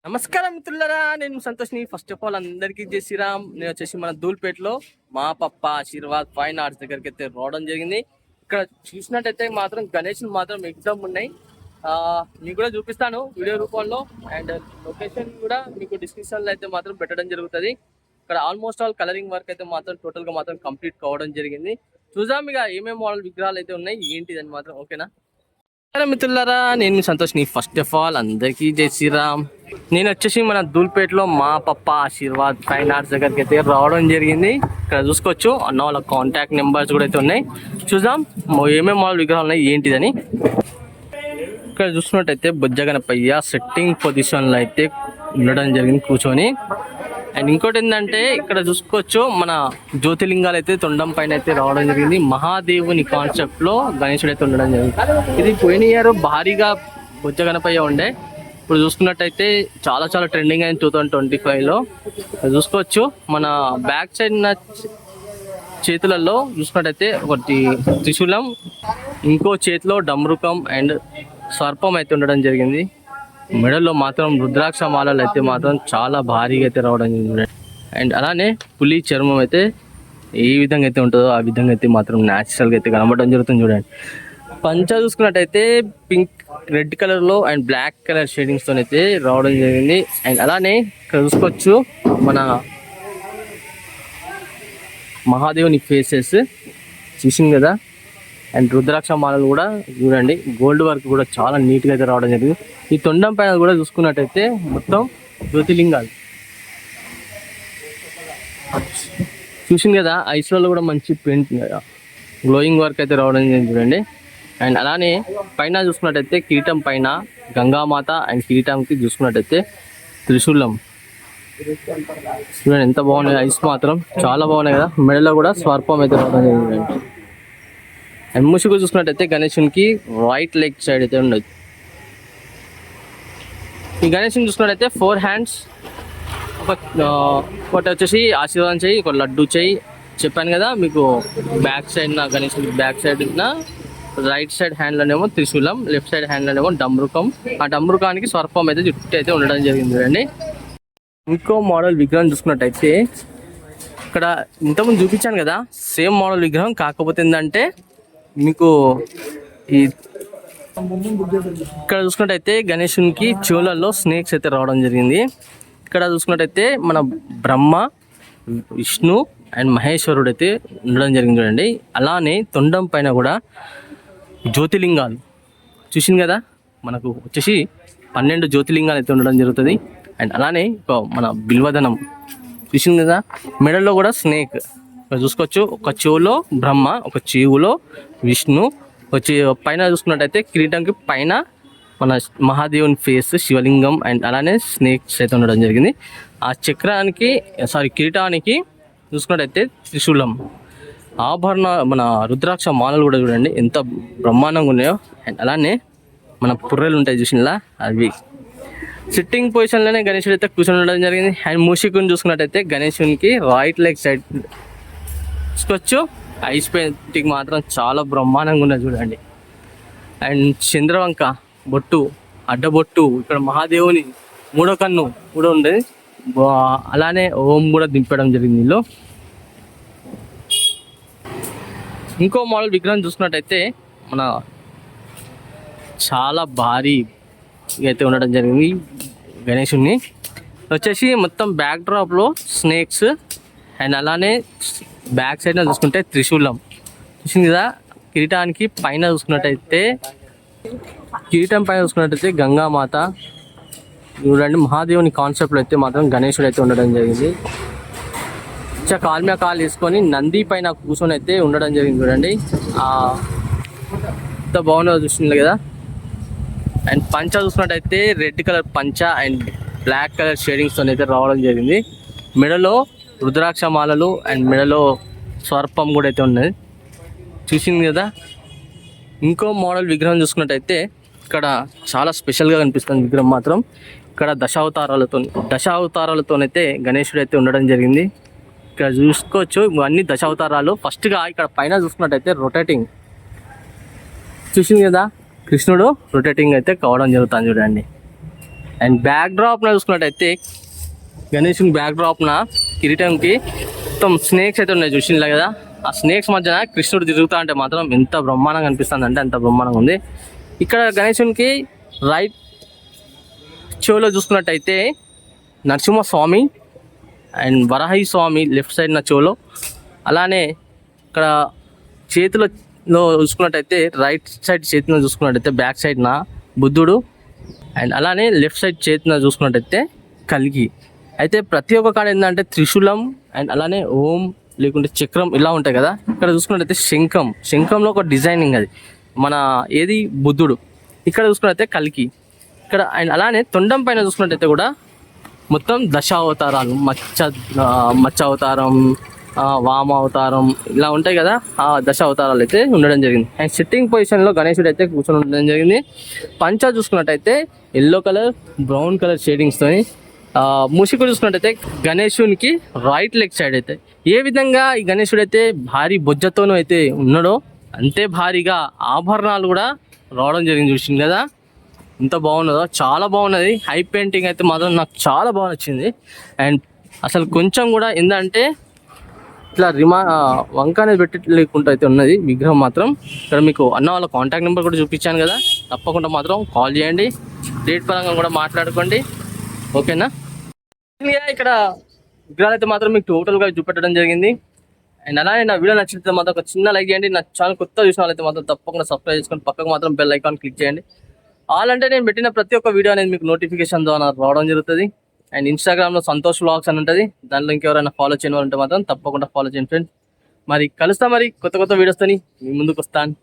నమస్కారం మిత్రులారా, నేను సంతోష్ని. ఫస్ట్ ఆఫ్ ఆల్ అందరికీ జై శ్రీరామ్. నేను వచ్చేసి మన ధూల్పేటలో మా పప్ప ఆశీర్వాద్ ఫైన్ ఆర్ట్స్ దగ్గరికి అయితే రావడం జరిగింది. ఇక్కడ చూసినట్టయితే మాత్రం గణేష్ మాత్రం ఎగ్జామ్ ఉన్నాయి. మీకు కూడా చూపిస్తాను వీడియో రూపంలో, అండ్ లొకేషన్ కూడా మీకు డిస్క్రిప్షన్లో అయితే మాత్రం పెట్టడం జరుగుతుంది. ఇక్కడ ఆల్మోస్ట్ ఆల్ కలరింగ్ వర్క్ అయితే మాత్రం టోటల్గా మాత్రం కంప్లీట్ కావడం జరిగింది. చూద్దాం ఇక ఏమేమి మోడల్ విగ్రహాలు అయితే ఉన్నాయి ఏంటిదని మాత్రం. ఓకేనా మిత్రులారా, నేను సంతోష్ని. ఫస్ట్ ఆఫ్ ఆల్ అందరికీ జై శ్రీరామ్. నేను వచ్చేసి మన ధూల్పేటలో మా పప్ప ఆశీర్వాద్ ఫైన్ ఆర్ట్స్ దగ్గరికి అయితే రావడం జరిగింది. ఇక్కడ చూసుకోవచ్చు అన్న వాళ్ళ కాంటాక్ట్ నెంబర్స్ కూడా అయితే ఉన్నాయి. చూద్దాం ఏమేమి మోడల్ విగ్రహాలు ఉన్నాయి ఏంటిదని. ఇక్కడ చూసినట్టయితే బుజ్జ గణపయ్య సెట్టింగ్ పొజిషన్లో అయితే ఉండడం జరిగింది కూర్చొని. అండ్ ఇంకోటి ఏంటంటే ఇక్కడ చూసుకోవచ్చు మన జ్యోతిలింగాలు అయితే తొండం పైన అయితే రావడం జరిగింది. మహాదేవుని కాన్సెప్ట్ లో గణేశుడు అయితే ఉండడం జరిగింది. ఇది పోయిన ఇయర్ భారీగా బుజ్జ గణపయ్య ఉండే. ఇప్పుడు చూసుకున్నట్టయితే చాలా చాలా ట్రెండింగ్ అయింది 2025లో. చూసుకోవచ్చు మన బ్యాక్ సైడ్ ఉన్న చేతులలో చూసుకున్నట్టయితే ఒకటి త్రిశూలం, ఇంకో చేతిలో డమ్రుకం అండ్ సర్పం అయితే ఉండడం జరిగింది. మెడల్లో మాత్రం రుద్రాక్ష మాలలు అయితే మాత్రం చాలా భారీగా అయితే రావడం జరిగింది. అండ్ అలానే పులి చర్మం అయితే ఏ విధంగా అయితే ఉంటుందో ఆ విధంగా అయితే మాత్రం న్యాచురల్గా అయితే కనబడడం జరుగుతుంది. చూడండి పంచ చూసుకున్నట్టయితే పింక్ రెడ్ కలర్లో అండ్ బ్లాక్ కలర్ షేడింగ్స్తో అయితే రావడం జరిగింది. అండ్ అలానే ఇక్కడ చూసుకోవచ్చు మన మహాదేవుని ఫేసెస్ చూసింది కదా. అండ్ రుద్రాక్ష మాలలు కూడా చూడండి, గోల్డ్ వర్క్ కూడా చాలా నీట్గా అయితే రావడం జరిగింది. ఈ తొండం పైన కూడా చూసుకున్నట్టయితే మొత్తం జ్యోతిలింగాలు చూసింది కదా. ఐస్లలో కూడా మంచి పెయింట్ గ్లోయింగ్ వర్క్ అయితే రావడం జరిగింది చూడండి. అండ్ అలానే పైన చూసుకున్నట్టయితే కిరీటం పైన గంగామాత అండ్ కిరీటంకి చూసుకున్నట్టయితే త్రిశూలం చూడండి ఎంత బాగున్నాయి. ఐస్ మాత్రం చాలా బాగున్నాయి కదా. మెడలో కూడా స్వర్పం అయితే రావడం జరిగింది. అండ్ ముసుగు చూసుకున్నట్టయితే గణేశునికి రైట్ లెగ్ సైడ్ అయితే ఉండదు. ఈ గణేశుని చూసుకున్నట్టయితే 4 హ్యాండ్స్, ఒకటి వచ్చేసి ఆశీర్వాదం చేయి, ఒక లడ్డు చేయి చెప్పాను కదా మీకు. బ్యాక్ సైడ్ నా గణేశుని బ్యాక్ సైడ్ నా రైట్ సైడ్ హ్యాండ్లోనేమో త్రిశూలం, లెఫ్ట్ సైడ్ హ్యాండ్లోనేమో డమ్రుకం. ఆ డమ్రుకానికి స్వర్పం అయితే జుట్టు అయితే ఉండడం జరిగింది చూడండి. ఇంకో మోడల్ విగ్రహం చూసుకున్నట్టయితే ఇక్కడ ఇంతకుముందు చూపించాను కదా సేమ్ మోడల్ విగ్రహం, కాకపోతే ఏంటంటే మీకు ఈ ఇక్కడ చూసుకున్నట్టయితే గణేశునికి చెవులలో స్నేక్స్ అయితే రావడం జరిగింది. ఇక్కడ చూసుకున్నట్టయితే మన బ్రహ్మ, విష్ణు అండ్ మహేశ్వరుడు అయితే ఉండడం జరిగింది చూడండి. అలానే తొండం పైన కూడా జ్యోతిలింగాలు చూసింది కదా. మనకు వచ్చేసి 12 జ్యోతిలింగాలు అయితే ఉండడం జరుగుతుంది. అండ్ అలానే మన బిల్వదనం చూసింది కదా. మెడల్లో కూడా స్నేక్ చూసుకోవచ్చు. ఒక చెవులో బ్రహ్మ, ఒక చెవులో విష్ణు, వచ్చి పైన చూసుకున్నట్టయితే కిరీటంకి పైన మన మహాదేవుని ఫేస్ శివలింగం అండ్ అలానే స్నేక్స్ అయితే ఉండడం జరిగింది. ఆ చక్రానికి కిరీటానికి చూసుకున్నట్టయితే త్రిశూలం, ఆభరణ మన రుద్రాక్ష మాలలు కూడా చూడండి ఎంత బ్రహ్మాండంగా ఉన్నాయో. అండ్ అలానే మన పుర్రెలు ఉంటాయి చూసినలా అవి సిట్టింగ్ పొజిషన్లోనే గణేశుడు అయితే కూర్చొని ఉండడం జరిగింది. అండ్ మూషికుని చూసుకున్నట్టయితే గణేశునికి రైట్ లెగ్ సైడ్ చూసుకోవచ్చు. ఐస్ పెయింటింగ్ మాత్రం చాలా బ్రహ్మాండంగా ఉన్నది చూడండి. అండ్ చంద్రవంక బొట్టు, అడ్డబొట్టు, ఇక్కడ మహాదేవుని 3వ కన్ను కూడా ఉండేది. అలానే ఓం కూడా దింపడం జరిగింది ఇందులో. ఇంకో మోడల్ విగ్రహం చూసుకున్నట్టయితే మన చాలా భారీ అయితే ఉండడం జరిగింది. గణేశుని వచ్చేసి మొత్తం బ్యాక్ డ్రాప్లో స్నేక్స్ అండ్ అలానే బ్యాక్ సైడ్ చూసుకుంటే త్రిశూలం చూసింది కదా. కిరీటానికి పైన చూసుకున్నట్టయితే గంగామాత చూడండి. మహాదేవుని కాన్సెప్ట్లో అయితే మాత్రం గణేశుడు అయితే ఉండడం జరిగింది. కాలు మీద కాలు వేసుకొని నంది పైన కూర్చొని అయితే ఉండడం జరిగింది చూడండి. ఎంత బాగుందో చూసింది కదా. అండ్ పంచ చూసుకున్నట్టయితే రెడ్ కలర్ పంచ అండ్ బ్లాక్ కలర్ షేడింగ్స్తో అయితే రావడం జరిగింది. మెడలో రుద్రాక్ష మాలలు అండ్ మెడలో స్వర్పం కూడా అయితే ఉన్నది చూసింది కదా. ఇంకో మోడల్ విగ్రహం చూసుకున్నట్టయితే ఇక్కడ చాలా స్పెషల్గా కనిపిస్తుంది విగ్రహం మాత్రం. ఇక్కడ దశావతారాలతోనైతే గణేశుడు అయితే ఉండడం జరిగింది. ఇక్కడ చూసుకోవచ్చు ఇవన్నీ దశావతారాలు. ఫస్ట్గా ఇక్కడ పైన చూసుకున్నట్టయితే రొటేటింగ్ చూసింది కదా, కృష్ణుడు రొటేటింగ్ అయితే కావడం జరుగుతుంది చూడండి. అండ్ బ్యాక్ డ్రాప్న చూసుకున్నట్టయితే గణేషుని బ్యాక్ డ్రాప్న కిరీటంకి మొత్తం స్నేక్స్ అయితే ఉన్నాయి చూసిందా కదా. ఆ స్నేక్స్ మధ్యన కృష్ణుడు తిరుగుతా అంటే మాత్రం ఎంత బ్రహ్మాండంగా అనిపిస్తుంది అంటే అంత బ్రహ్మాండంగా ఉంది. ఇక్కడ గణేశునికి రైట్ చెవులో చూసుకున్నట్టయితే Narasimhaswamy and Varahi Swami left side నా చెవులో, అలానే ఇక్కడ చేతిలో చూసుకున్నట్టయితే రైట్ సైడ్ చేతిలో చూసుకున్నట్టయితే బ్యాక్ సైడ్ నా బుద్ధుడు అండ్ అలానే లెఫ్ట్ సైడ్ చేతిలో చూసుకున్నట్టయితే కల్కి. అయితే ప్రతి ఒక్క కాడ ఏంటంటే త్రిశూలం అండ్ అలానే ఓం లేకుంటే చక్రం ఇలా ఉంటాయి కదా. ఇక్కడ చూసుకున్నట్టయితే శంఖంలో ఒక డిజైనింగ్ అది మన ఏది బుద్ధుడు. ఇక్కడ చూసుకున్నట్టయితే కల్కి ఇక్కడ అండ్ అలానే తొండం పైన చూసుకున్నట్టయితే కూడా మొత్తం దశావతారాలు మత్స్య అవతారం, వామ అవతారం ఇలా ఉంటాయి కదా. ఆ దశ అవతారాలు అయితే ఉండడం జరిగింది. అండ్ సిట్టింగ్ పొజిషన్లో గణేశుడు అయితే కూర్చొని ఉండడం జరిగింది. పంచ చూసుకున్నట్టయితే ఎల్లో కలర్ బ్రౌన్ కలర్ షేడింగ్స్తో. ముసుగు చూసుకున్నట్టయితే గణేశునికి రైట్ లెగ్ సైడ్ అయితే ఏ విధంగా ఈ గణేశుడు అయితే భారీ బొజ్జతోనూ అయితే ఉన్నాడో అంతే భారీగా ఆభరణాలు కూడా రావడం జరిగింది. చూసింది కదా ఎంత బాగున్నదో, చాలా బాగున్నది. హై పెయింటింగ్ అయితే మాత్రం నాకు చాలా బాగా నచ్చింది. అండ్ అసలు కొంచెం కూడా ఏంటంటే ఇట్లా వంక అనేది పెట్టలేకుండా అయితే ఉన్నది విగ్రహం మాత్రం. ఇక్కడ మీకు అన్న వాళ్ళ కాంటాక్ట్ నెంబర్ కూడా చూపించాను కదా, తప్పకుండా మాత్రం కాల్ చేయండి, డేట్ పరంగా కూడా మాట్లాడుకోండి, ఓకేనా. ఇక్కడ విగ్రహాలు అయితే మాత్రం మీకు టోటల్గా చూపెట్టడం జరిగింది. అండ్ అలానే నా వీడియో నచ్చితే మాత్రం ఒక చిన్న లైక్ చేయండి. నా ఛానల్ కొత్త చూసిన వాళ్ళైతే మాత్రం తప్పకుండా సబ్స్క్రైబ్ చేసుకొని పక్కకు మాత్రం బెల్ ఐకాన్ క్లిక్ చేయండి. ఆల్ అంటే నేను పెట్టిన ప్రతి ఒక్క వీడియో అనేది మీకు నోటిఫికేషన్ ద్వారా రావడం జరుగుతుంది. అండ్ ఇన్స్టాగ్రామ్లో సంతోష్ వ్లాగ్స్ అని ఉంటుంది, దాంట్లో ఇంకెవరైనా ఫాలో చేయని వాళ్ళంటే మాత్రం తప్పకుండా ఫాలో చేయండి ఫ్రెండ్స్. మరి కలుస్తా, మరి కొత్త వీడియోస్తో మీ ముందుకు వస్తాను.